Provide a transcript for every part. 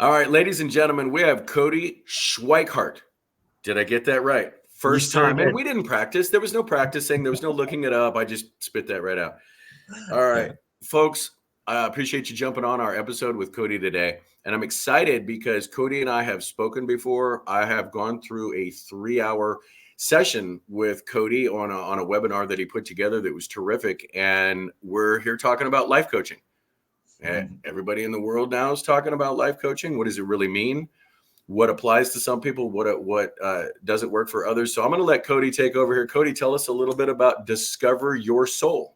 All right, ladies and gentlemen, we have Kody Schweickhardt. Did I get that right? First time. And we didn't practice. There was no practicing. There was no looking it up. I just spit that right out. All right, folks, I appreciate you jumping on our episode with Kody today. And I'm excited because Kody and I have spoken before. I have gone through a 3-hour session with Kody on a webinar that he put together that was terrific. And we're here talking about life coaching. Everybody in the world now is talking about life coaching. What does it really mean? What applies to some people? What doesn't work for others? So I'm going to let Kody take over here. Kody, tell us a little bit about Discover Your Soul.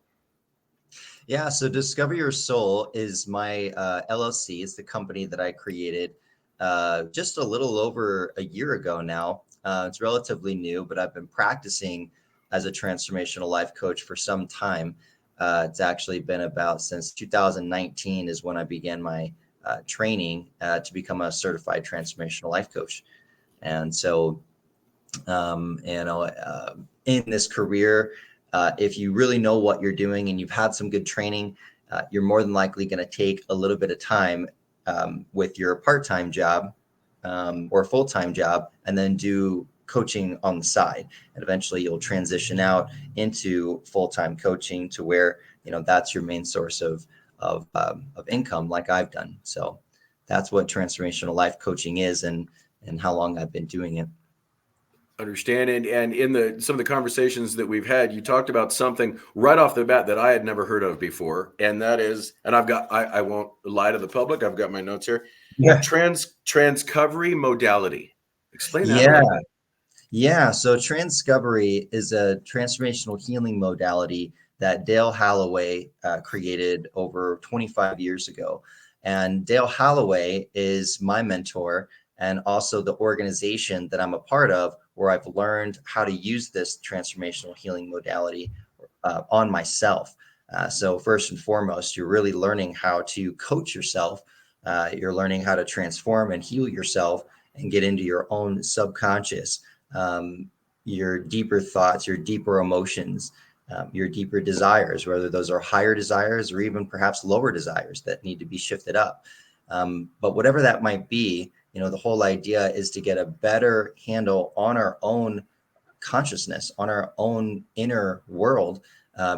Yeah, so Discover Your Soul is my LLC. It's the company that I created just a little over a year ago now. It's relatively new, but I've been practicing as a transformational life coach for some time. It's actually been about since 2019 is when I began my training to become a certified transformational life coach. And so, in this career, if you really know what you're doing and you've had some good training, you're more than likely going to take a little bit of time with your part-time job or full-time job and then do coaching on the side, and eventually you'll transition out into full-time coaching to where that's your main source of income, like I've done. So that's what transformational life coaching is, and how long I've been doing it. Understand. And in some of the conversations that we've had, you talked about something right off the bat that I had never heard of before, and that is, and I won't lie to the public, I've got my notes here. Yeah. TRANSCOVERY modality. Explain that a little bit. Yeah, so TRANSCOVERY is a transformational healing modality that Dale Holloway created over 25 years ago. And Dale Holloway is my mentor and also the organization that I'm a part of, where I've learned how to use this transformational healing modality on myself. So first and foremost, you're really learning how to coach yourself. You're learning how to transform and heal yourself and get into your own subconscious. Your deeper thoughts, your deeper emotions, your deeper desires, whether those are higher desires or even perhaps lower desires that need to be shifted up. But whatever that might be, the whole idea is to get a better handle on our own consciousness, on our own inner world,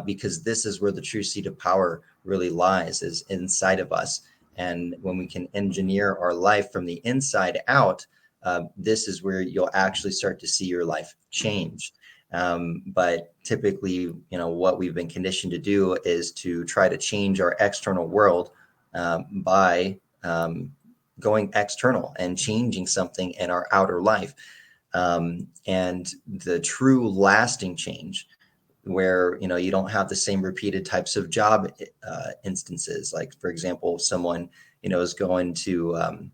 because this is where the true seat of power really lies, is inside of us. And when we can engineer our life from the inside out, this is where you'll actually start to see your life change. But typically, what we've been conditioned to do is to try to change our external world by going external and changing something in our outer life. And the true lasting change, where you don't have the same repeated types of job instances. Like, for example, someone is going to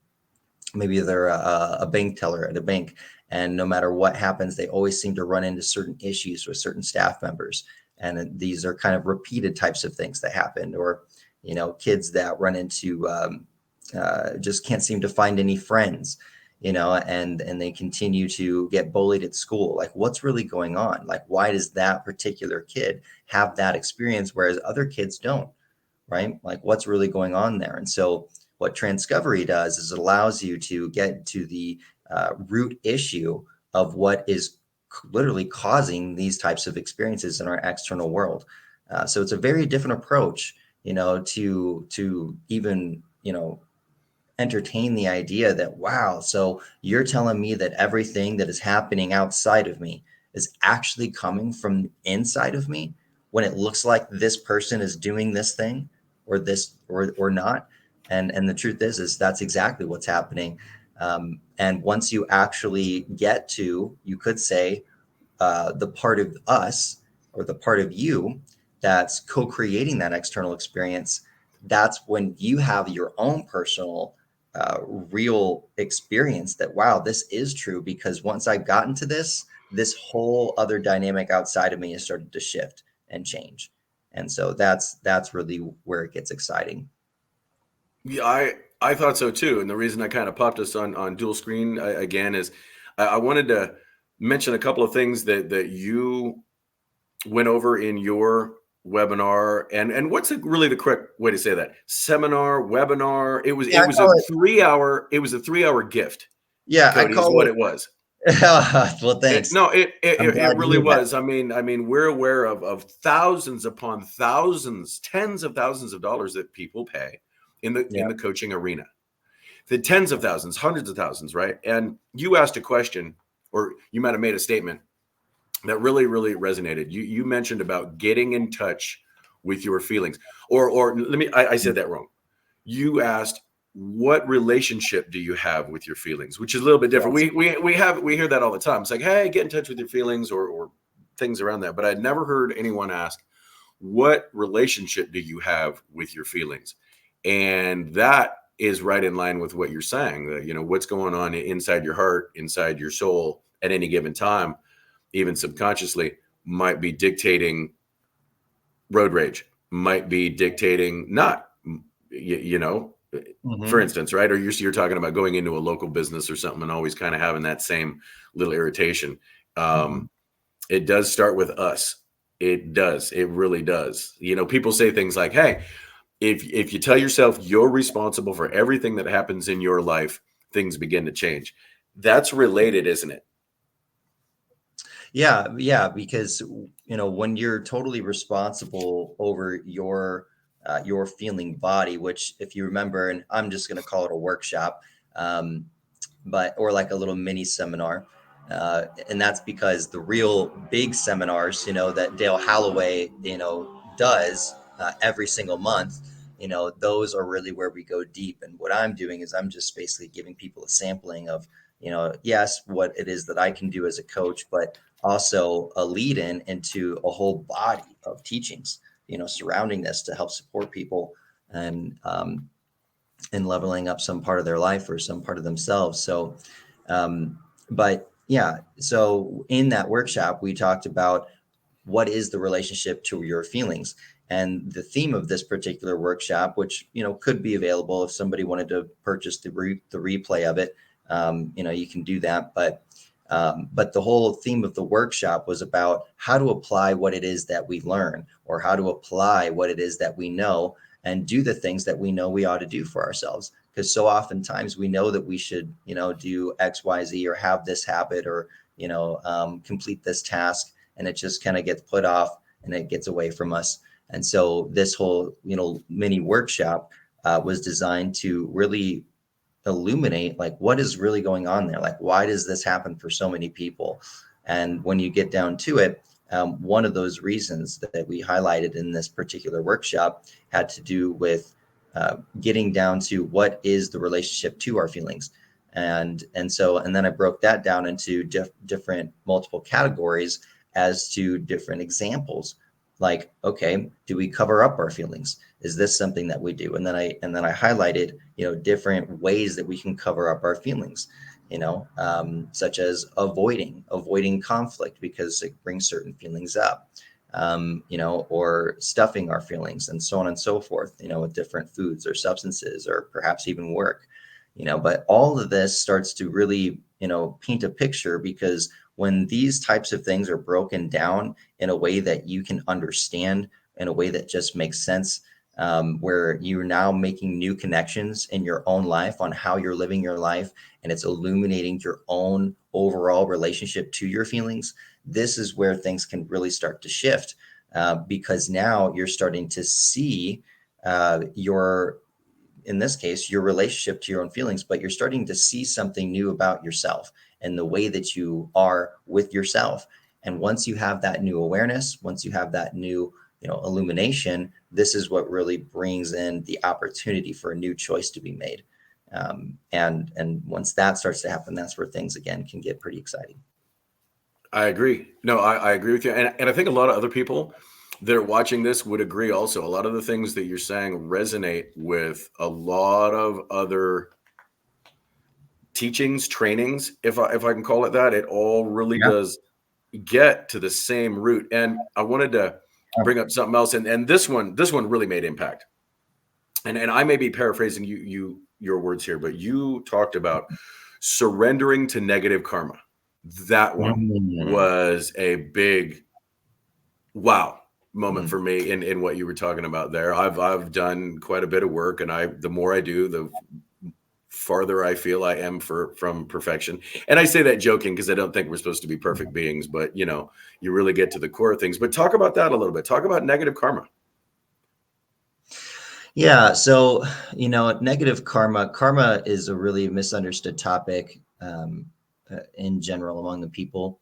maybe they're a bank teller at a bank, and no matter what happens, they always seem to run into certain issues with certain staff members. And these are kind of repeated types of things that happen. Or, kids that run into just can't seem to find any friends, and they continue to get bullied at school. Like, what's really going on? Like, why does that particular kid have that experience, whereas other kids don't, right? Like, what's really going on there? And so what TRANSCOVERY does is it allows you to get to the root issue of what is literally causing these types of experiences in our external world. So it's a very different approach, to even, entertain the idea that, wow, so you're telling me that everything that is happening outside of me is actually coming from inside of me, when it looks like this person is doing this thing or this or not. And the truth is that's exactly what's happening. And once you actually get to, you could say, the part of us or the part of you that's co-creating that external experience, that's when you have your own personal real experience that, wow, this is true, because once I got into this whole other dynamic outside of me has started to shift and change. And so that's really where it gets exciting. Yeah, I thought so too. And the reason I kind of popped us on dual screen again is I wanted to mention a couple of things that you went over in your webinar, and what's really the correct way to say that? Seminar, webinar. It was Yeah, it was a 3 hour gift. yeah, I Kody, is call what it. it was. Well, thanks. I'm It glad to really hear that. was. I mean, we're aware of thousands upon thousands, tens of thousands of dollars that people pay in Yeah. the coaching arena. The tens of thousands, hundreds of thousands, right? And you asked a question, or you might have made a statement that really, really resonated. You mentioned about getting in touch with your feelings, or I said that wrong. You asked, what relationship do you have with your feelings, which is a little bit different. Yes. We hear that all the time. It's like, hey, get in touch with your feelings, or things around that. But I'd never heard anyone ask, what relationship do you have with your feelings? And that is right in line with what you're saying. What's going on inside your heart, inside your soul at any given time, even subconsciously, might be dictating road rage, might be dictating not, for Mhm. instance, right? Or you're talking about going into a local business or something and always kind of having that same little irritation. Mhm. It does start with us. It does. It really does. People say things like, hey, if you tell yourself you're responsible for everything that happens in your life, things begin to change. That's related, isn't it? Yeah, yeah, because when you're totally responsible over your feeling body, which if you remember, and I'm just going to call it a workshop, um, but or like a little mini seminar, and that's because the real big seminars, that Dale Holloway, does every single month. Those are really where we go deep. And what I'm doing is I'm just basically giving people a sampling of, yes, what it is that I can do as a coach, but also a lead in into a whole body of teachings, surrounding this to help support people and in leveling up some part of their life or some part of themselves. So, but yeah, so in that workshop, we talked about what is the relationship to your feelings. And the theme of this particular workshop, which could be available if somebody wanted to purchase the replay of it, you can do that. But the whole theme of the workshop was about how to apply what it is that we learn, or how to apply what it is that we know, and do the things that we know we ought to do for ourselves. Because so oftentimes we know that we should, do X, Y, Z, or have this habit, or complete this task, and it just kind of gets put off and it gets away from us. And so this whole mini workshop was designed to really illuminate like what is really going on there, like why does this happen for so many people. And when you get down to it, one of those reasons that we highlighted in this particular workshop had to do with getting down to what is the relationship to our feelings. And then I broke that down into different multiple categories as to different examples. Like, okay, do we cover up our feelings? Is this something that we do? And then I highlighted different ways that we can cover up our feelings, such as avoiding conflict because it brings certain feelings up, or stuffing our feelings, and so on and so forth, with different foods or substances or perhaps even work. But all of this starts to really paint a picture, because when these types of things are broken down in a way that you can understand, in a way that just makes sense, where you're now making new connections in your own life on how you're living your life, and it's illuminating your own overall relationship to your feelings. This is where things can really start to shift, because now you're starting to see in this case, your relationship to your own feelings, but you're starting to see something new about yourself and the way that you are with yourself. And once you have that new awareness, once you have that new, illumination, this is what really brings in the opportunity for a new choice to be made. And once that starts to happen, that's where things again can get pretty exciting. I agree. No, I agree with you. And I think a lot of other people that are watching this would agree also. A lot of the things that you're saying resonate with a lot of other teachings, trainings, if I can call it that. It all really Yeah. does get to the same root. And I wanted to bring up something else. And this one really made impact. And I may be paraphrasing your words here, but you talked about surrendering to negative karma. That one Mm. was a big wow. moment for me in what you were talking about there. I've done quite a bit of work, and the more I do, the farther I feel I am from perfection. And I say that joking because I don't think we're supposed to be perfect beings, but you really get to the core of things. But talk about that a little bit. Talk about negative karma. Yeah. So, negative karma is a really misunderstood topic in general among the people.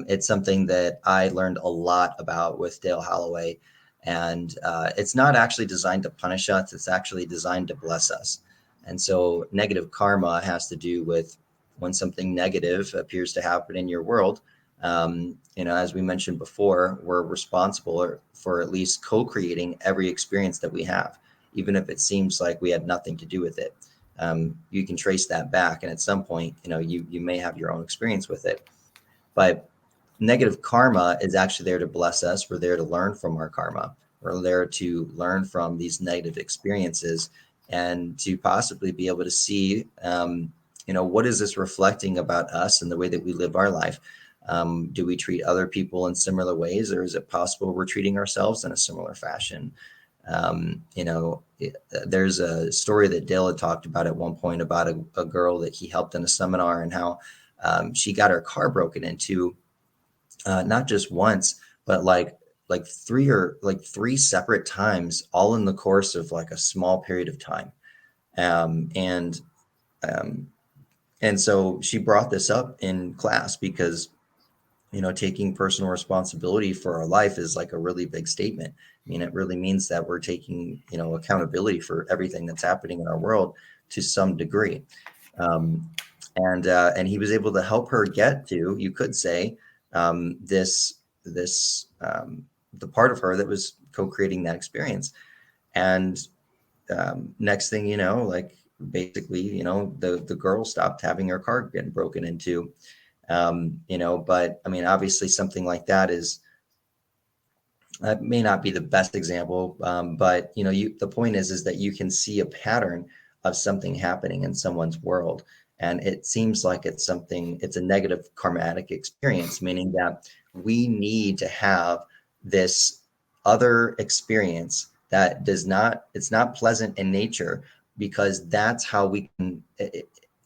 It's something that I learned a lot about with Dale Holloway, and it's not actually designed to punish us. It's actually designed to bless us. And so negative karma has to do with when something negative appears to happen in your world. As we mentioned before, we're responsible for at least co-creating every experience that we have, even if it seems like we had nothing to do with it. You can trace that back, and at some point, you may have your own experience with it. But negative karma is actually there to bless us. We're there to learn from our karma. We're there to learn from these negative experiences and to possibly be able to see, what is this reflecting about us and the way that we live our life? Do we treat other people in similar ways, or is it possible we're treating ourselves in a similar fashion? There's a story that Dale had talked about at one point about a girl that he helped in a seminar, and how she got her car broken into, not just once, but like three separate times, all in the course of like a small period of time. And so she brought this up in class because, taking personal responsibility for our life is like a really big statement. I mean, it really means that we're taking, accountability for everything that's happening in our world to some degree. And he was able to help her get to, you could say, the part of her that was co-creating that experience. And next thing you know, like basically, the girl stopped having her car getting broken into. But I mean, obviously something like that may not be the best example, but the point is that you can see a pattern of something happening in someone's world, and it seems like it's a negative karmatic experience, meaning that we need to have this other experience that it's not pleasant in nature, because that's how we can,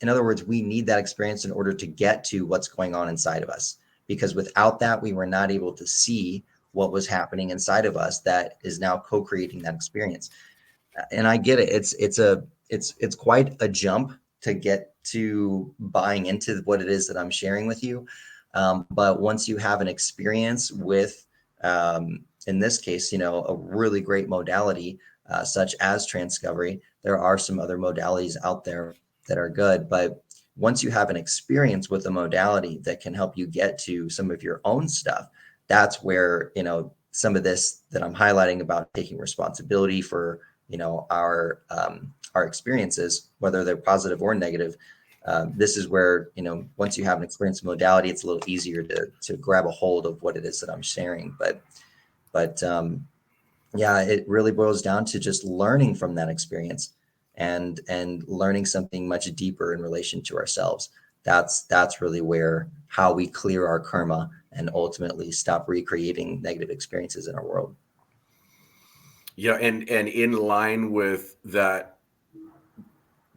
in other words, we need that experience in order to get to what's going on inside of us, because without that, we were not able to see what was happening inside of us that is now co-creating that experience. And I get it. It's quite a jump to get to buying into what it is that I'm sharing with you. But once you have an experience with, in this case, a really great modality, such as TRANSCOVERY, there are some other modalities out there that are good. But once you have an experience with a modality that can help you get to some of your own stuff, that's where, some of this that I'm highlighting about taking responsibility for, our experiences, whether they're positive or negative. This is where, once you have an experience modality, it's a little easier to grab a hold of what it is that I'm sharing. But yeah, it really boils down to just learning from that experience and learning something much deeper in relation to ourselves. That's really how we clear our karma and ultimately stop recreating negative experiences in our world. Yeah, and in line with that,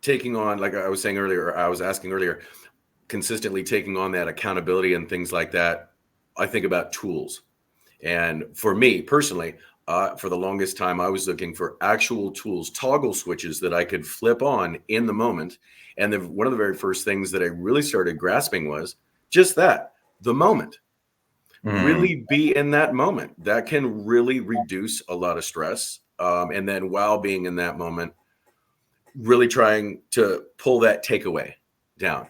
taking on, like I was asking earlier, consistently taking on that accountability and things like that, I think about tools. And for me personally, for the longest time, I was looking for actual tools, toggle switches that I could flip on in the moment. And one of the very first things that I really started grasping was just that, the moment. Really be in that moment. That can really reduce a lot of stress. And then while being in that moment, really trying to pull that takeaway down,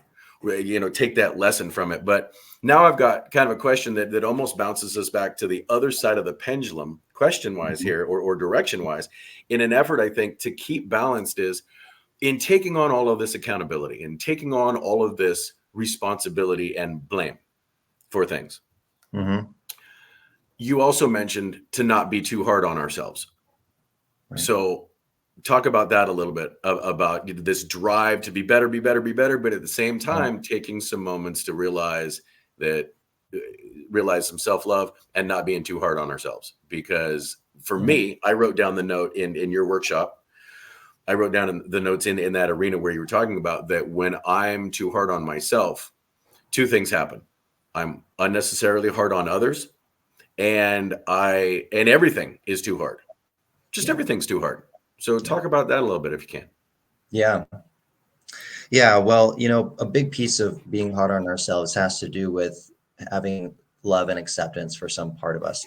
take that lesson from it. But now I've got kind of a question that almost bounces us back to the other side of the pendulum, question wise here, or direction wise, in an effort, I think, to keep balanced, is in taking on all of this accountability and taking on all of this responsibility and blame for things. You also mentioned to not be too hard on ourselves. Right. So talk about that a little bit, about this drive to be better, but at the same time, taking some moments to realize that realize some self-love and not being too hard on ourselves. Because for me, I wrote down the note in your workshop. I wrote down the notes in that arena where you were talking about that when I'm too hard on myself, two things happen. I'm unnecessarily hard on others, and everything is too hard. Just everything's too hard. So talk about that a little bit if you can. Yeah. Yeah. Well, a big piece of being hard on ourselves has to do with having love and acceptance for some part of us.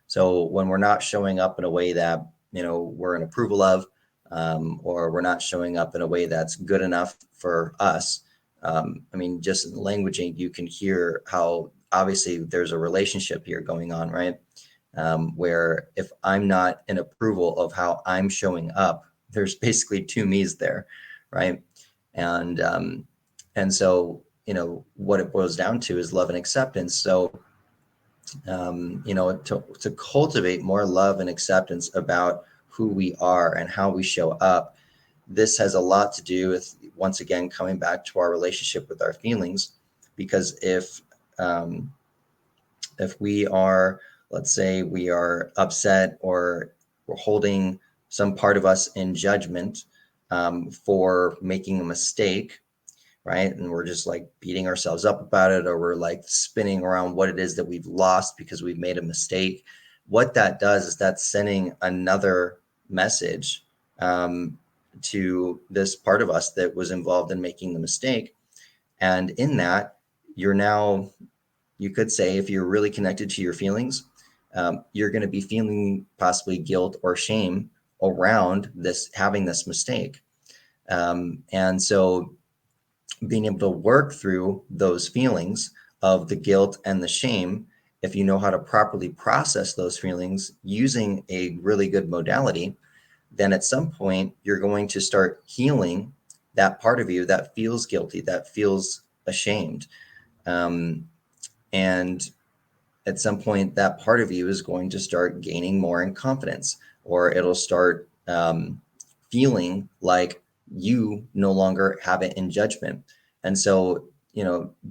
So when we're not showing up in a way that, we're in approval of, or we're not showing up in a way that's good enough for us. Just in the languaging, you can hear how obviously there's a relationship here going on, right? Where if I'm not in approval of how I'm showing up, there's basically two me's there, right? And so, what it boils down to is love and acceptance. So, to cultivate more love and acceptance about who we are and how we show up, this has a lot to do with, once again, coming back to our relationship with our feelings. Because if we are, let's say we are upset, or we're holding some part of us in judgment for making a mistake, right? And we're just like beating ourselves up about it, or we're like spinning around what it is that we've lost because we've made a mistake. What that does is that's sending another message to this part of us that was involved in making the mistake. And in that, you could say, if you're really connected to your feelings, you're going to be feeling possibly guilt or shame around having this mistake. And so being able to work through those feelings of the guilt and the shame, if you know how to properly process those feelings using a really good modality, then at some point you're going to start healing that part of you that feels guilty, that feels ashamed. And at some point, that part of you is going to start gaining more in confidence, or it'll start feeling like you no longer have it in judgment. And so,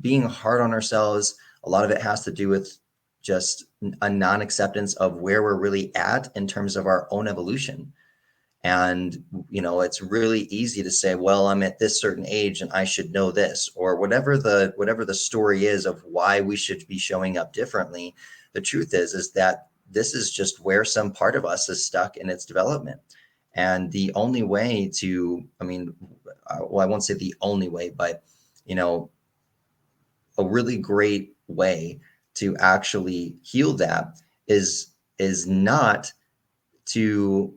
being hard on ourselves, a lot of it has to do with just a non-acceptance of where we're really at in terms of our own evolution. And, it's really easy to say, well, I'm at this certain age and I should know this, or whatever the story is of why we should be showing up differently. The truth is that this is just where some part of us is stuck in its development. And the only way I won't say the only way, but, a really great way to actually heal that is not to,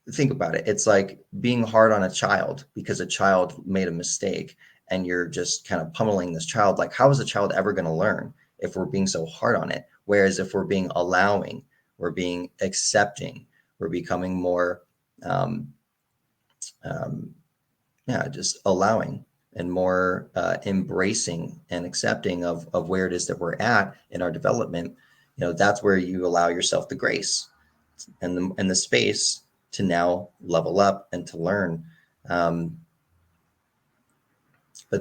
think about it. It's like being hard on a child because a child made a mistake, and you're just kind of pummeling this child. Like, how is a child ever going to learn if we're being so hard on it? Whereas if we're being allowing, we're being accepting, we're becoming more, just allowing and more embracing and accepting of where it is that we're at in our development. That's where you allow yourself the grace and the space to now level up and to learn. But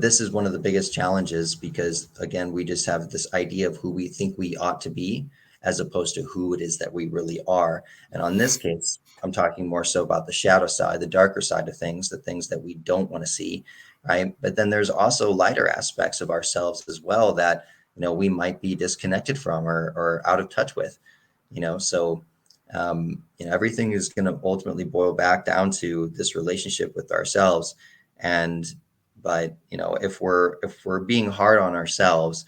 this is one of the biggest challenges, because again, we just have this idea of who we think we ought to be, as opposed to who it is that we really are. And on this case, I'm talking more so about the shadow side, the darker side of things, the things that we don't want to see, right? But then there's also lighter aspects of ourselves as well that, we might be disconnected from, or out of touch with, so everything is going to ultimately boil back down to this relationship with ourselves. But if we're being hard on ourselves,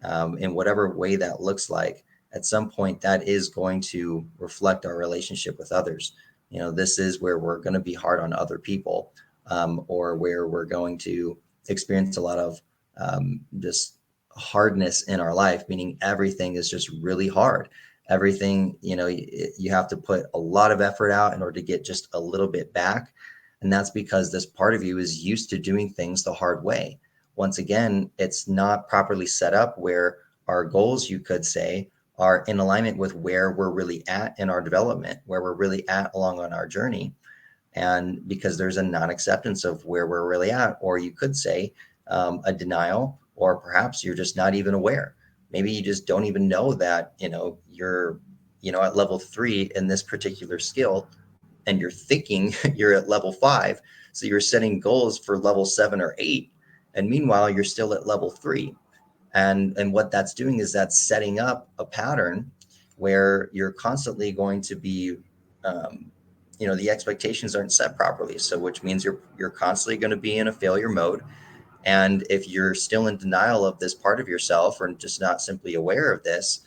in whatever way that looks like, at some point that is going to reflect our relationship with others. This is where we're going to be hard on other people, or where we're going to experience a lot of just hardness in our life, meaning everything is just really hard. Everything, you have to put a lot of effort out in order to get just a little bit back. And that's because this part of you is used to doing things the hard way. Once again, it's not properly set up where our goals, you could say, are in alignment with where we're really at in our development, where we're really at along on our journey. And because there's a non-acceptance of where we're really at, or you could say a denial, or perhaps you're just not even aware. Maybe you just don't even know that, you're, at level 3 in this particular skill, and you're thinking you're at level 5. So you're setting goals for level 7 or 8. And meanwhile, you're still at level 3. And what that's doing is that's setting up a pattern where you're constantly going to be, the expectations aren't set properly. So which means you're constantly going to be in a failure mode. And if you're still in denial of this part of yourself, or just not simply aware of this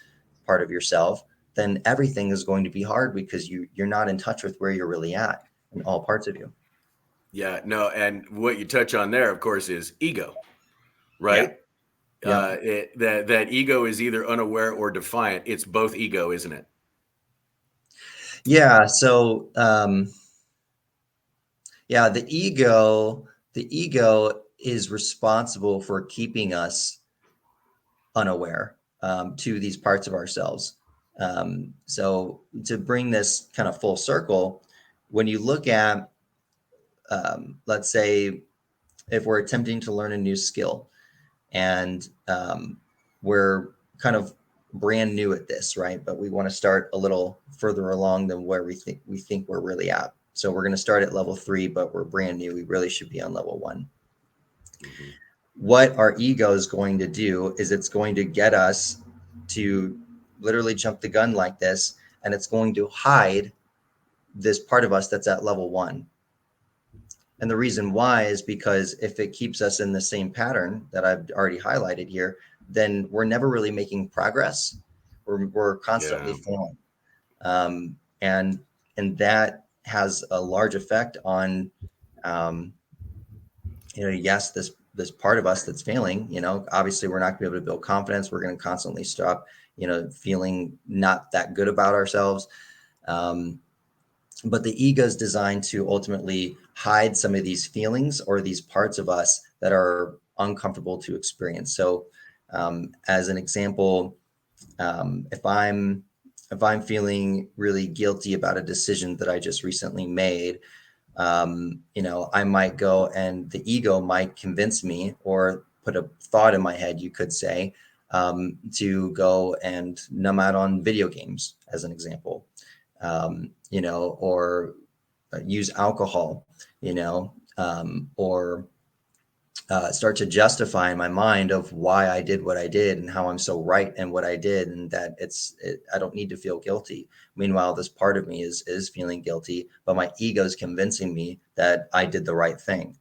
part of yourself, then everything is going to be hard because you're not in touch with where you're really at in all parts of you. Yeah, no, and what you touch on there, of course, is ego, Yeah. right? Yeah. That ego is either unaware or defiant. It's both ego, isn't it? Yeah. So, the ego is responsible for keeping us unaware to these parts of ourselves. So to bring this kind of full circle, when you look at, let's say, if we're attempting to learn a new skill, and we're kind of brand new at this, right? But we want to start a little further along than where we think we're really at. So we're going to start at level 3, but we're brand new. We really should be on level 1. Mm-hmm. What our ego is going to do is it's going to get us to literally jump the gun like this, and it's going to hide this part of us that's at level 1. And the reason why is because if it keeps us in the same pattern that I've already highlighted here, then we're never really making progress. We're constantly Yeah. failing. And that has a large effect on, yes, this part of us that's failing, obviously we're not going to be able to build confidence. We're going to constantly stop, feeling not that good about ourselves. But the ego is designed to ultimately hide some of these feelings or these parts of us that are uncomfortable to experience. So, as an example, if I'm feeling really guilty about a decision that I just recently made, I might go, and the ego might convince me or put a thought in my head, you could say, to go and numb out on video games, as an example. Or use alcohol, or start to justify in my mind of why I did what I did and how I'm so right in what I did, and that I don't need to feel guilty. Meanwhile, this part of me is feeling guilty, but my ego is convincing me that I did the right thing.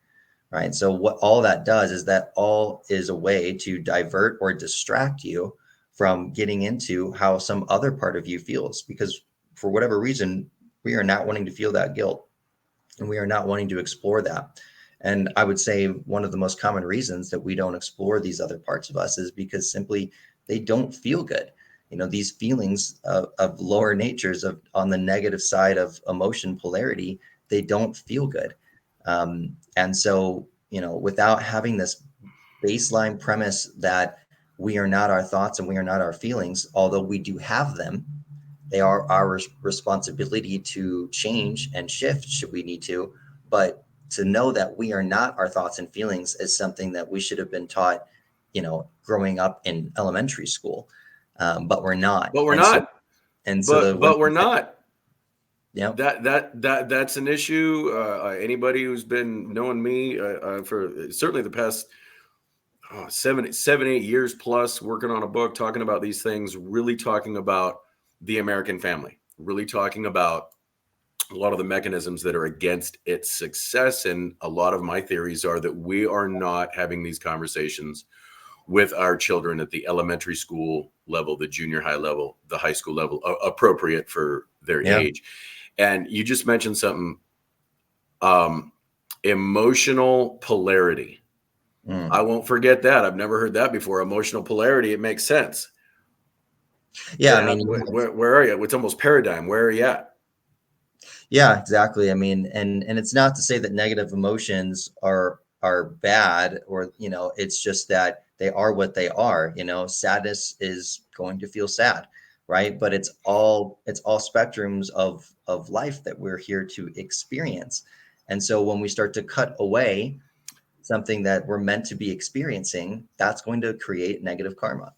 Right. So what all that does is that all is a way to divert or distract you from getting into how some other part of you feels, because for whatever reason, we are not wanting to feel that guilt, and we are not wanting to explore that. And I would say one of the most common reasons that we don't explore these other parts of us is because simply they don't feel good. These feelings of lower natures on the negative side of emotion polarity, they don't feel good. And so, without having this baseline premise that we are not our thoughts and we are not our feelings, although we do have them, they are our responsibility to change and shift should we need to. But to know that we are not our thoughts and feelings is something that we should have been taught, growing up in elementary school. But we're not. But we're And so, not. when But we're not. yeah. That's an issue. Anybody who's been knowing me for certainly the past 8 years plus, working on a book, talking about these things, really talking about the American family, really talking about a lot of the mechanisms that are against its success. And a lot of my theories are that we are not having these conversations with our children at the elementary school level, the junior high level, the high school level, appropriate for their age. And you just mentioned something, emotional polarity. I won't forget that. I've never heard that before. Emotional polarity. It makes sense. Yeah. Where are you? It's almost paradigm. Where are you at? Yeah, exactly. And it's not to say that negative emotions are bad, or, it's just that they are what they are. Sadness is going to feel sad, right? But it's all spectrums of life that we're here to experience. And so when we start to cut away something that we're meant to be experiencing, that's going to create negative karma.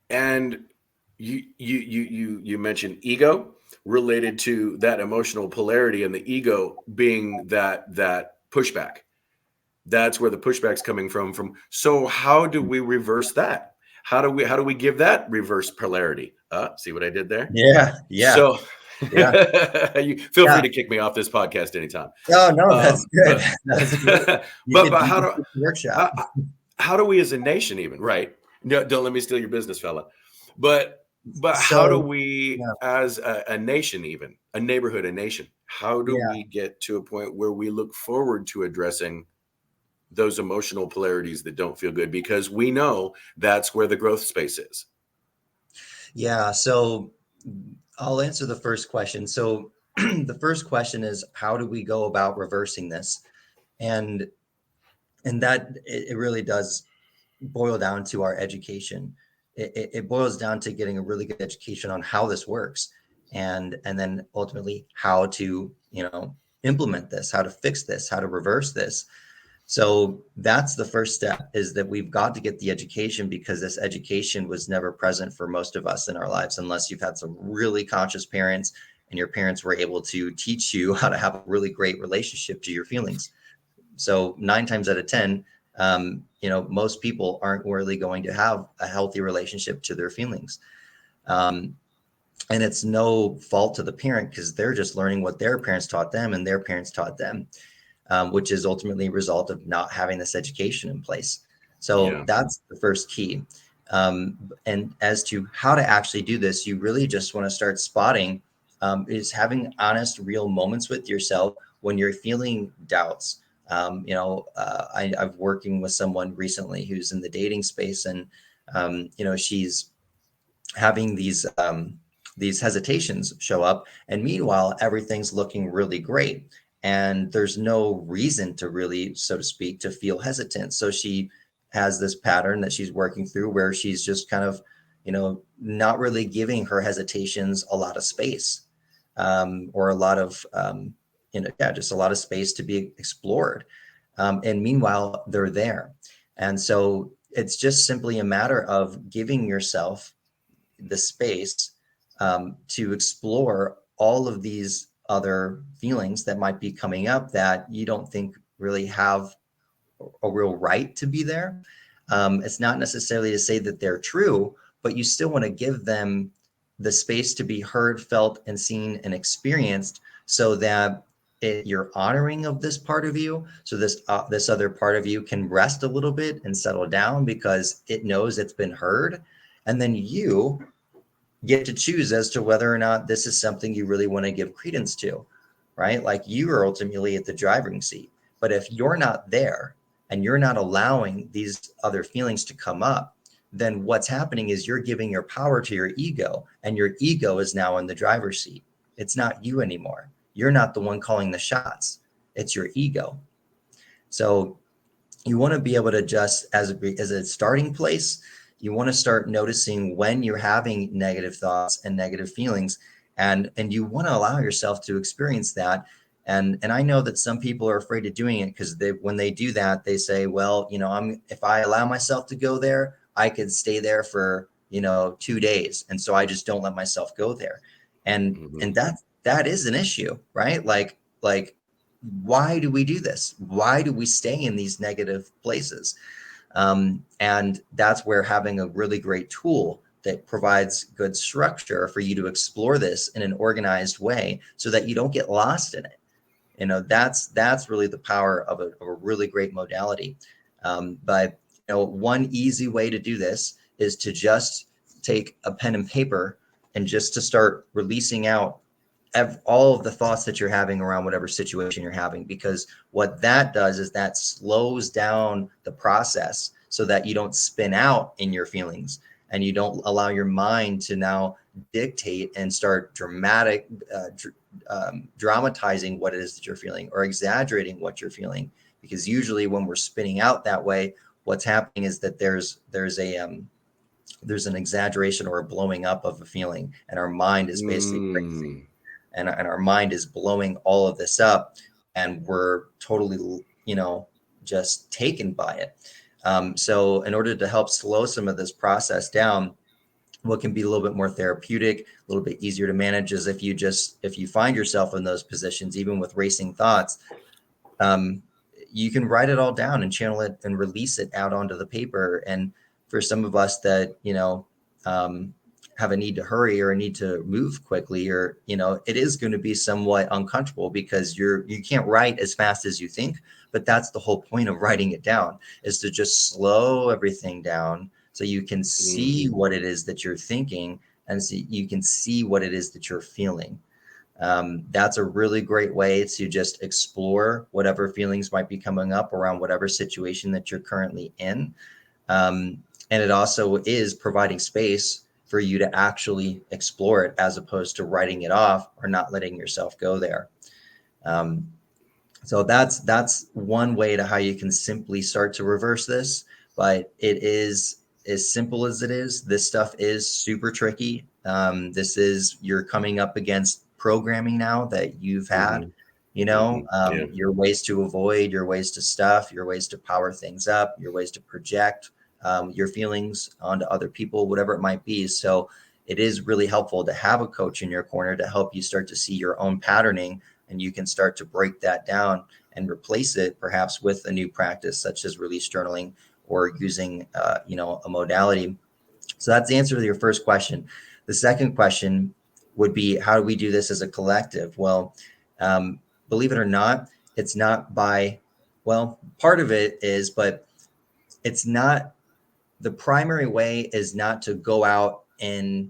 And you mentioned ego related to that emotional polarity, and the ego being that pushback. That's where the pushback's coming from. So how do we reverse that? How do we give that reverse polarity? See what I did there? Yeah. So Yeah. you feel free to kick me off this podcast anytime. No, that's good. That's good. But Workshop. How do we as a nation even, right? No, don't let me steal your business, fella. But how do So, we yeah, as a nation, even a neighborhood, a nation, how do yeah. we get to a point where we look forward to addressing those emotional polarities that don't feel good? Because we know that's where the growth space is. Yeah, so I'll answer the first question. So the first question is, how do we go about reversing this? And that it really does boil down to our education. It boils down to getting a really good education on how this works, and then ultimately how to, implement this, how to fix this, how to reverse this. So that's the first step, is that we've got to get the education, because this education was never present for most of us in our lives, unless you've had some really conscious parents and your parents were able to teach you how to have a really great relationship to your feelings. So 9 times out of 10, most people aren't really going to have a healthy relationship to their feelings. Um, and it's no fault to the parent, because they're just learning what their parents taught them and their parents taught them, which is ultimately a result of not having this education in place. So Yeah. that's the first key. And as to how to actually do this, you really just want to start spotting, is having honest, real moments with yourself when you're feeling doubts. I've working with someone recently who's in the dating space, and she's having these hesitations show up, and meanwhile everything's looking really great, and there's no reason to really, so to speak, to feel hesitant. So she has this pattern that she's working through, where she's just kind of, not really giving her hesitations a lot of space, or a lot of, just a lot of space to be explored. And meanwhile they're there. And so it's just simply a matter of giving yourself the space, to explore all of these other feelings that might be coming up that you don't think really have a real right to be there. It's not necessarily to say that they're true, but you still want to give them the space to be heard, felt, and seen and experienced, so that you're honoring of this part of you. So this other part of you can rest a little bit and settle down, because it knows it's been heard. And then you get to choose as to whether or not this is something you really want to give credence to, right? Like, you are ultimately at the driving seat. But if you're not there and you're not allowing these other feelings to come up, then what's happening is you're giving your power to your ego, and your ego is now in the driver's seat. It's not you anymore. You're not the one calling the shots. It's your ego. So you want to be able to just, as a starting place, you want to start noticing when you're having negative thoughts and negative feelings, and you want to allow yourself to experience that. And I know that some people are afraid of doing it, because when they do that, they say, well, if I allow myself to go there, I could stay there for 2 days, and so I just don't let myself go there. And Mm-hmm. and that is an issue, right? Like, why do we do this? Why do we stay in these negative places? And that's where having a really great tool that provides good structure for you to explore this in an organized way, so that you don't get lost in it. That's really the power of a really great modality. But one easy way to do this is to just take a pen and paper, and just to start releasing out all of the thoughts that you're having around whatever situation you're having, because what that does is that slows down the process, so that you don't spin out in your feelings, and you don't allow your mind to now dictate and start dramatizing what it is that you're feeling, or exaggerating what you're feeling. Because usually when we're spinning out that way, what's happening is that there's an exaggeration or a blowing up of a feeling, and our mind is basically racing, and our mind is blowing all of this up, and we're totally, just taken by it. So in order to help slow some of this process down, what can be a little bit more therapeutic, a little bit easier to manage, is if you find yourself in those positions, even with racing thoughts, you can write it all down and channel it and release it out onto the paper. And for some of us that, have a need to hurry or a need to move quickly, or, it is going to be somewhat uncomfortable because you can't write as fast as you think, but that's the whole point of writing it down, is to just slow everything down so you can see what it is that you're thinking, and so you can see what it is that you're feeling. That's a really great way to just explore whatever feelings might be coming up around whatever situation that you're currently in. And it also is providing space for you to actually explore it, as opposed to writing it off or not letting yourself go there. So that's one way to how you can simply start to reverse this, but it is as simple as it is. This stuff is super tricky. You're coming up against programming now that you've had, your ways to avoid, your ways to stuff, your ways to power things up, your ways to project your feelings onto other people, whatever it might be. So it is really helpful to have a coach in your corner to help you start to see your own patterning, and you can start to break that down and replace it perhaps with a new practice such as release journaling or using a modality. So that's the answer to your first question. The second question would be, how do we do this as a collective? Well, believe it or not, it's not part of it is, but it's not, the primary way is not to go out and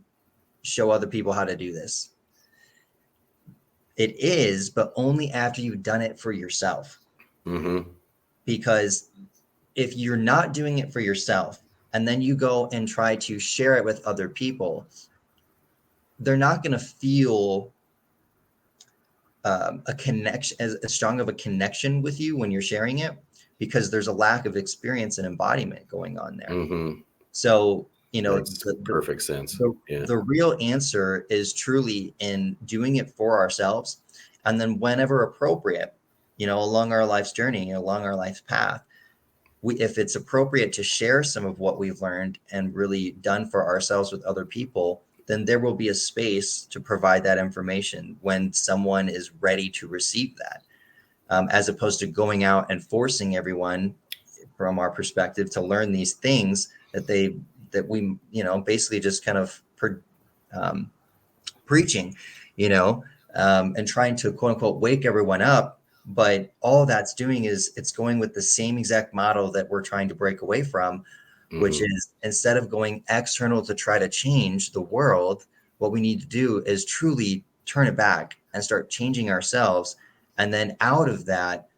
show other people how to do this. It is, but only after you've done it for yourself. Because if you're not doing it for yourself and then you go and try to share it with other people, they're not going to feel a connection, as strong of a connection with you when you're sharing it, because there's a lack of experience and embodiment going on there. So, makes perfect sense. The real answer is truly in doing it for ourselves. And then whenever appropriate, along our life's journey, along our life's path, if it's appropriate to share some of what we've learned and really done for ourselves with other people, then there will be a space to provide that information when someone is ready to receive that, as opposed to going out and forcing everyone, from our perspective, to learn these things that we basically just kind of preaching, and trying to quote unquote wake everyone up. But all that's doing is it's going with the same exact model that we're trying to break away from, which is, instead of going external to try to change the world, what we need to do is truly turn it back and start changing ourselves. And then out of that,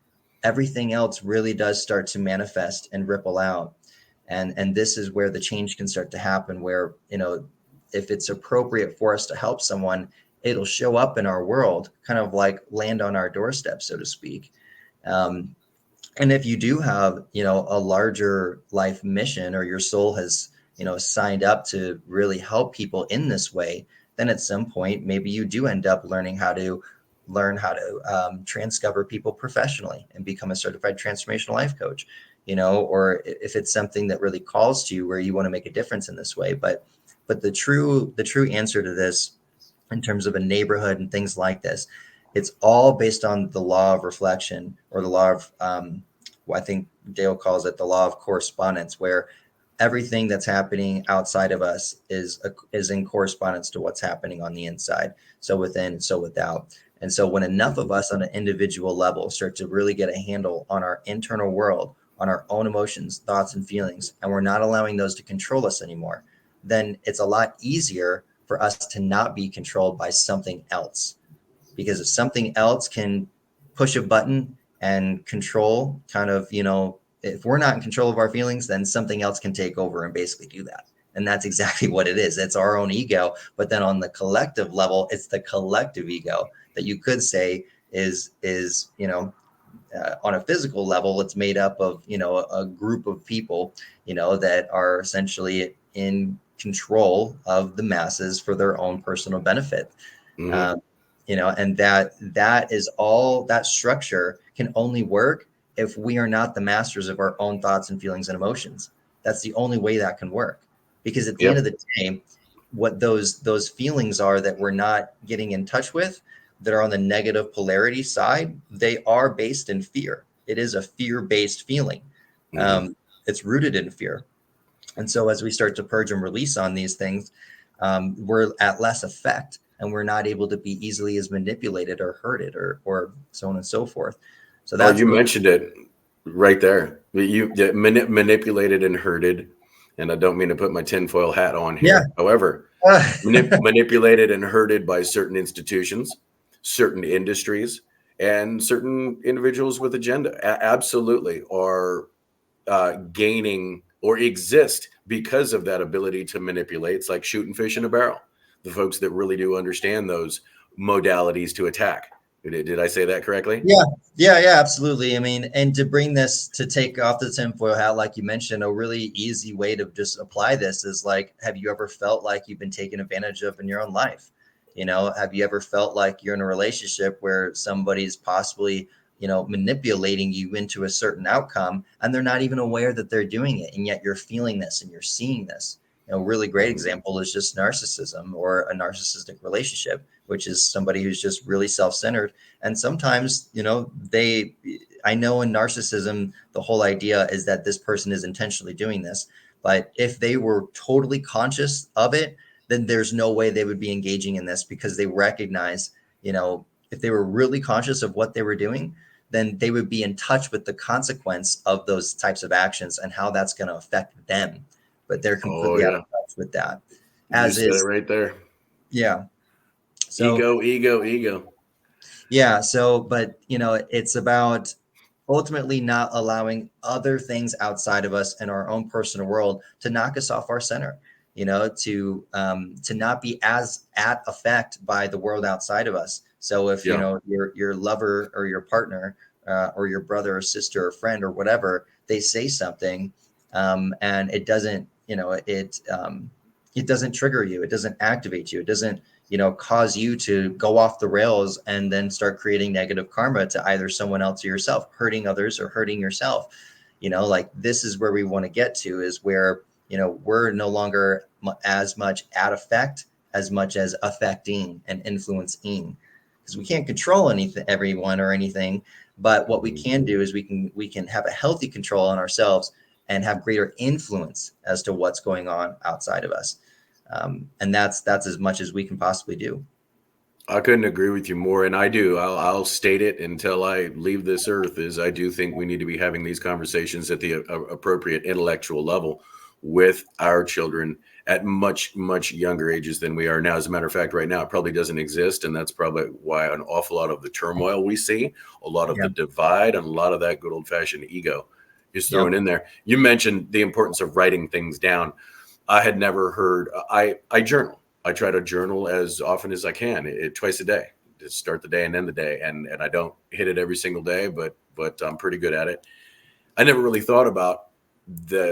everything else really does start to manifest and ripple out. And this is where the change can start to happen, where, if it's appropriate for us to help someone, it'll show up in our world, kind of like land on our doorstep, so to speak. And if you do have, a larger life mission, or your soul has, signed up to really help people in this way, then at some point, maybe you do end up learning how to transcover people professionally and become a certified transformational life coach, or if it's something that really calls to you where you want to make a difference in this way. But the true answer to this, in terms of a neighborhood and things like this, it's all based on the law of reflection, or the law of, I think Dale calls it the law of correspondence, where everything that's happening outside of us is in correspondence to what's happening on the inside. So within, so without. And so when enough of us on an individual level start to really get a handle on our internal world, on our own emotions, thoughts, and feelings, and we're not allowing those to control us anymore, then it's a lot easier for us to not be controlled by something else. Because if something else can push a button and control, kind of, if we're not in control of our feelings, then something else can take over and basically do that. And that's exactly what it is. It's our own ego. But then on the collective level, it's the collective ego that you could say is on a physical level, it's made up of, a group of people, that are essentially in control of the masses for their own personal benefit. And that is all, that structure can only work if we are not the masters of our own thoughts and feelings and emotions. That's the only way that can work. Because at the end of the day, what those feelings are that we're not getting in touch with, that are on the negative polarity side, they are based in fear. It is a fear-based feeling. Mhm. It's rooted in fear. And so as we start to purge and release on these things, we're at less effect, and we're not able to be easily as manipulated or hurted or so on and so forth. So Oh, that's you really, mentioned it right there. You manipulated and herded, and I don't mean to put my tinfoil hat on yeah. here. However, manipulated and herded by certain institutions, certain industries, and certain individuals with agenda. Absolutely are gaining or exist because of that ability to manipulate. It's like shooting fish in a barrel. The folks that really do understand those modalities to attack. Did I say that correctly? Yeah, yeah, absolutely. I mean, and to bring this, to take off the tinfoil hat, like you mentioned, a really easy way to just apply this is like, have you ever felt like you've been taken advantage of in your own life? You know, have you ever felt like you're in a relationship where somebody's possibly, you know, manipulating you into a certain outcome, and they're not even aware that they're doing it, and yet you're feeling this and you're seeing this? You know, a really great example is just narcissism, or a narcissistic relationship, which is somebody who's just really self-centered. And sometimes, you know, I know in narcissism, the whole idea is that this person is intentionally doing this. But if they were totally conscious of it, then there's no way they would be engaging in this, because they recognize, you know, if they were really conscious of what they were doing, then they would be in touch with the consequence of those types of actions and how that's going to affect them. But they're Oh completely out of yeah, touch with that, you as said it is, right there. yeah. So Ego, ego, ego. yeah. So, but you know, it's about ultimately not allowing other things outside of us and our own personal world to knock us off our center. You know, to not be as at effect by the world outside of us. So if you Yeah. know your lover or your partner, or your brother or sister or friend or whatever, they say something, and it doesn't, you know, it doesn't trigger you, it doesn't activate you, it doesn't, you know, cause you to go off the rails and then start creating negative karma to either someone else or yourself, hurting others or hurting yourself. You know, like, this is where we want to get to, is where, you know, we're no longer as much at effect as much as affecting and influencing, because we can't control anything, everyone or anything. But what we can do is we can have a healthy control on ourselves and have greater influence as to what's going on outside of us. And that's as much as we can possibly do. I couldn't agree with you more, and I do. I'll state it until I leave this earth. Is I do think we need to be having these conversations at the appropriate intellectual level with our children at much younger ages than we are now. As a matter of fact, right now it probably doesn't exist, and that's probably why an awful lot of the turmoil we see, a lot of Yeah. the divide, and a lot of that good old fashioned ego is thrown Yep. in there. You mentioned the importance of writing things down. I had never heard. I journal. I try to journal as often as I can, twice a day, to start the day and end the day. And I don't hit it every single day, but I'm pretty good at it. I never really thought about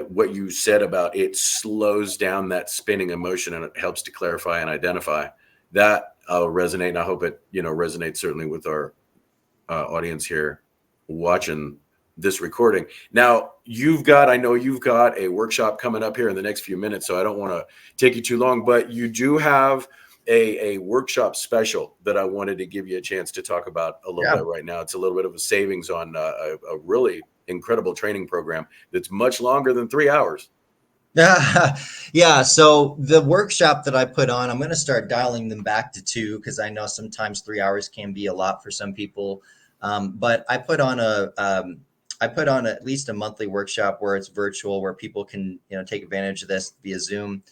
what you said about it slows down that spinning emotion, and it helps to clarify and identify. That will resonate, and I hope it resonates certainly with our audience here watching this recording. Now, I know you've got a workshop coming up here in the next few minutes, so I don't want to take you too long, but you do have a workshop special that I wanted to give you a chance to talk about a little Yeah. bit right now. It's a little bit of a savings on a really incredible training program that's much longer than 3 hours. Yeah. So the workshop that I put on, I'm going to start dialing them back to 2, because I know sometimes 3 hours can be a lot for some people. But I put on at least a monthly workshop where it's virtual, where people can, you know, take advantage of this via Zoom,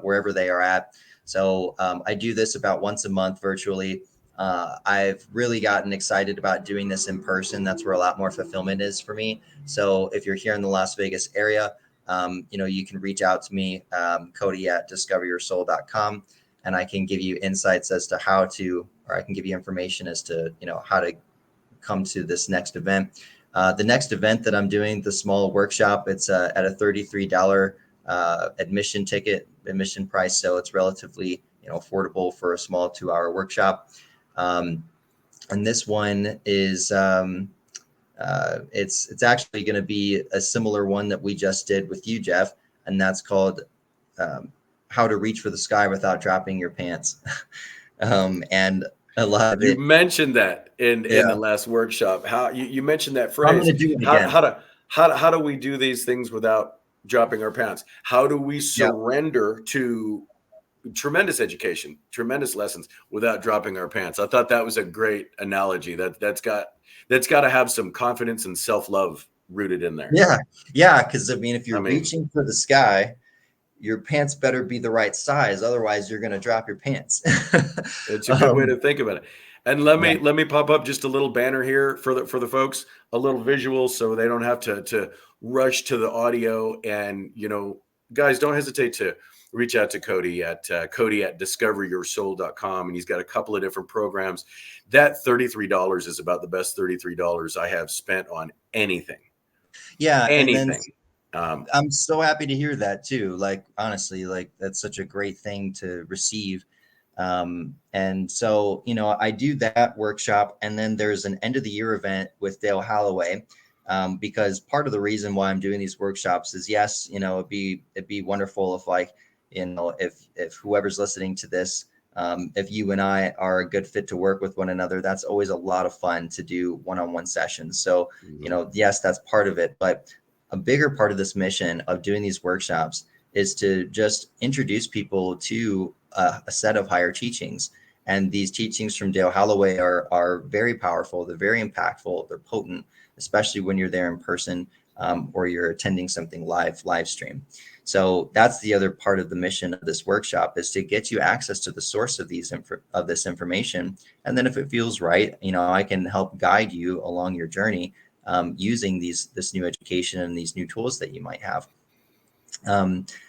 wherever they are at. So I do this about once a month virtually. I've really gotten excited about doing this in person. That's where a lot more fulfillment is for me. So if you're here in the Las Vegas area, you know, you can reach out to me, Kody at discoveryoursoul.com, and I can give you insights as to or I can give you information as to, you know, how to come to this next event. The next event that I'm doing, the small workshop, it's at a $33 admission price. So it's relatively, you know, affordable for a small 2-hour workshop. And this one is, it's actually going to be a similar one that we just did with you, Jeff, and that's called how to reach for the sky without dropping your pants. And a lot of You it, mentioned that in yeah, the last workshop. How you mentioned that I'm phrase. going to do it How again. how do we do these things without dropping our pants? How do we Yeah. surrender to tremendous education, tremendous lessons without dropping our pants? I thought that was a great analogy. That's got to have some confidence and self-love rooted in there. Yeah. Yeah. Because I mean, if I you're mean, reaching for the sky, your pants better be the right size. Otherwise, you're going to drop your pants. it's a good way um, to think about it. And let yeah. me pop up just a little banner here for the folks, a little visual so they don't have to rush to the audio. And guys, don't hesitate to reach out to Kody at Kody@discoveryoursoul.com, and he's got a couple of different programs. That $33 is about the best $33 I have spent on anything. Yeah. And then Anything. I'm so happy to hear that too. Like, honestly, like that's such a great thing to receive. And so, I do that workshop, and then there's an end of the year event with Dale Holloway. Because part of the reason why I'm doing these workshops is, yes, it'd be wonderful if, like, if whoever's listening to this, if you and I are a good fit to work with one another, that's always a lot of fun to do one-on-one sessions. So, yes, that's part of it, but a bigger part of this mission of doing these workshops is to just introduce people to a set of higher teachings. And these teachings from Dale Holloway are very powerful. They're very impactful. They're potent, especially when you're there in person, or you're attending something live stream. So that's the other part of the mission of this workshop, is to get you access to the source of this information. And then if it feels right, I can help guide you along your journey, using this new education and these new tools that you might have.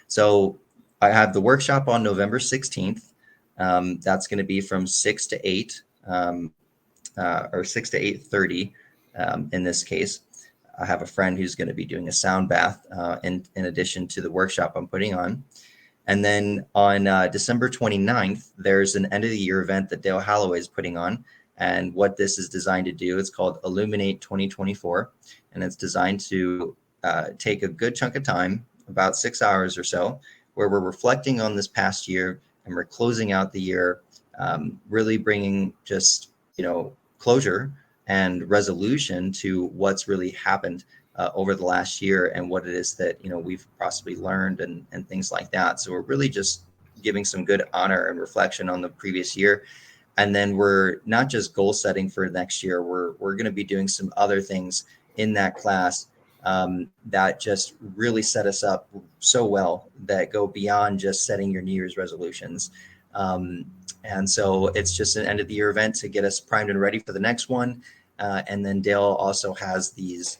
So I have the workshop on November 16th. That's going to be from 6 to 8, or 6 to 8:30. In this case, I have a friend who's going to be doing a sound bath, in addition to the workshop I'm putting on. And then on December 29th, there's an end of the year event that Dale Holloway is putting on. And what this is designed to do, it's called Illuminate 2024. And it's designed to take a good chunk of time, about 6 hours or so, where we're reflecting on this past year, and we're closing out the year, really bringing just, closure and resolution to what's really happened over the last year, and what it is that we've possibly learned, and things like that. So we're really just giving some good honor and reflection on the previous year. And then we're not just goal setting for next year. We're going to be doing some other things in that class, that just really set us up so well, that go beyond just setting your New Year's resolutions. And so it's just an end of the year event to get us primed and ready for the next one. And then Dale also has these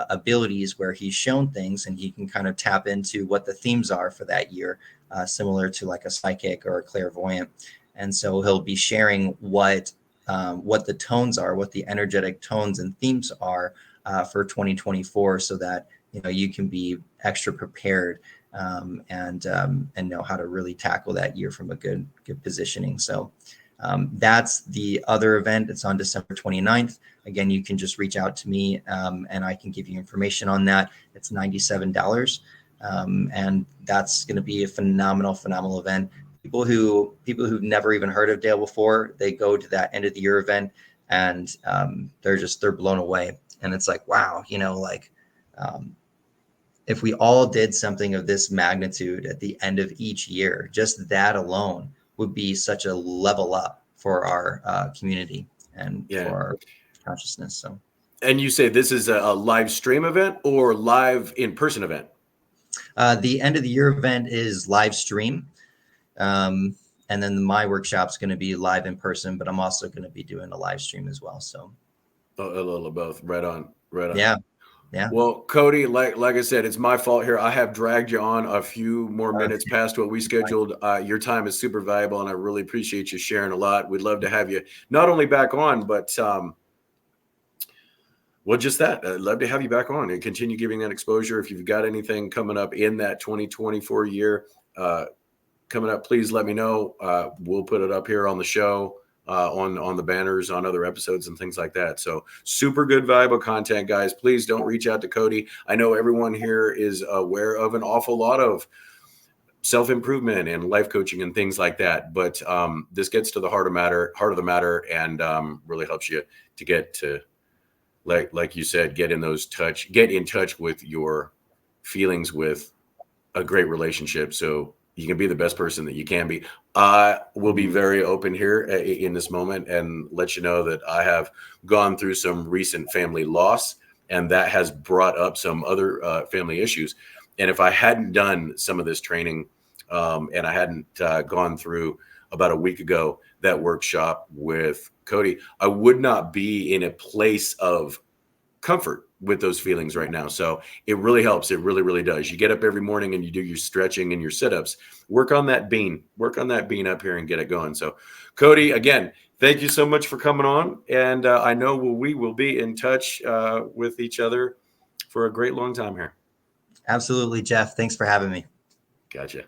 abilities where he's shown things, and he can kind of tap into what the themes are for that year, similar to like a psychic or a clairvoyant. And so he'll be sharing what the tones are, what the energetic tones and themes are for 2024, so that you can be extra prepared, and know how to really tackle that year from a good positioning. So that's the other event. It's on December 29th. Again, you can just reach out to me, and I can give you information on that. It's $97. And that's going to be a phenomenal event. People who've never even heard of Dale before, they go to that end of the year event, and they're blown away. And it's like, wow, if we all did something of this magnitude at the end of each year, just that alone would be such a level up for our community and for our consciousness. So, and you say this is a live stream event or live in-person event? The end of the year event is live stream. And then my workshop's going to be live in person, but I'm also going to be doing a live stream as well. So a little of both. Right on. Yeah. Well, Kody, like I said, it's my fault here. I have dragged you on a few more minutes past what we scheduled. Your time is super valuable, and I really appreciate you sharing a lot. We'd love to have you not only back on, but well, just that. I'd love to have you back on and continue giving that exposure. If you've got anything coming up in that 2024 year coming up, please let me know. We'll put it up here on the show, on the banners, on other episodes and things like that. So super good, valuable content, guys. Please don't reach out to Kody. I know everyone here is aware of an awful lot of self-improvement and life coaching and things like that. But this gets to the heart of the matter, and really helps you to get to, like you said, get in touch with your feelings with a great relationship, so you can be the best person that you can be. I will be very open here in this moment and let you know that I have gone through some recent family loss, and that has brought up some other family issues. And if I hadn't done some of this training, and I hadn't gone through about a week ago that workshop with Kody, I would not be in a place of comfort with those feelings right now. So it really helps. It really, really does. You get up every morning and you do your stretching and your sit-ups. Work on that bean up here and get it going. So Kody, again, thank you so much for coming on. And I know we will be in touch with each other for a great long time here. Absolutely, Jeff. Thanks for having me. Gotcha.